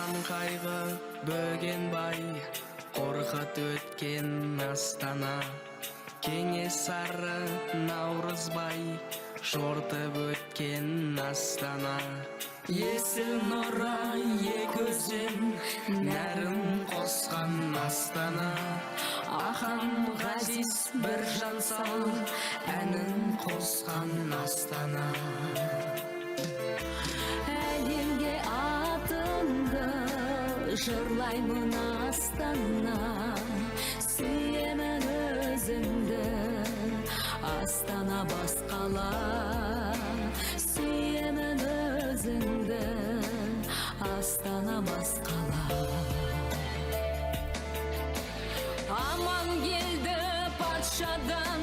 Асан кайгы бөгенбай, коркут өткен Астана. Кеңесары Наурызбай, жортып өткен Астана. Есіл нұра екі өзен, нәрін қосқан Астана. Ахан Ғазиз бір жансал, әнін қосқан Астана. Әлемге атыңды жырлаймын Астана, сүйемін өзіңді Астана басқала, сүйемін өзіңді Астана басқала. Аман келді патшадан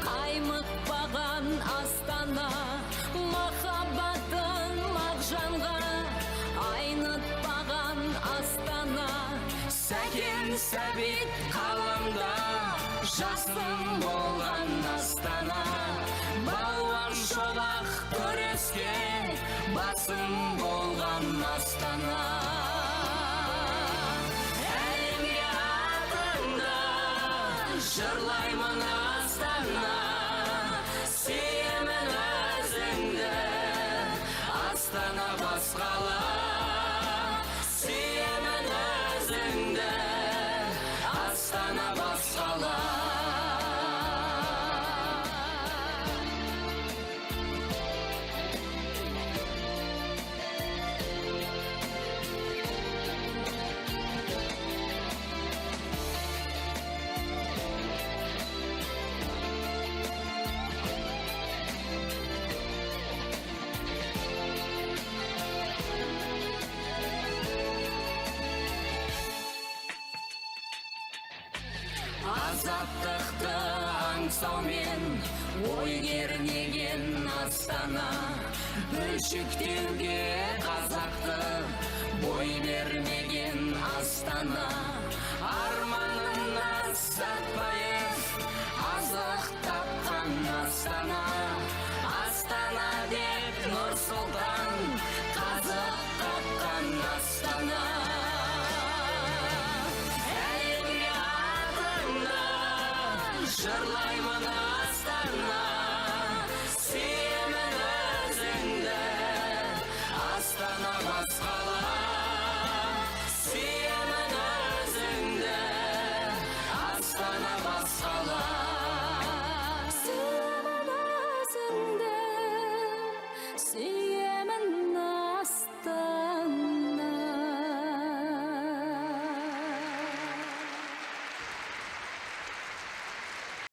қаймықпаған Астана, махаббатын мағжанға айнытпаған Астана. Сәкен Сәбит қаламда жасым болған Астана. Балуан Шолақ күреске басым болған Астана. Әлемге атыңды жырлаймын Астана, сүйемін өзіңді Астана басқала, сүйемін өзіңді Астана басқала. Азаттықты аңсаумен ой кернеген Астана. Бөлшектеуге қазақты бой бермеген Астана. Арманына Сәтпаев азық тапқан Астана. Астана деп Нұрсұлтан қазық тапқан Астана. Жырлаймын Астана, сүйемін өзіңді Астана басқала, сүйемін өзіңді Астана басқала. Сүйемін өзіңді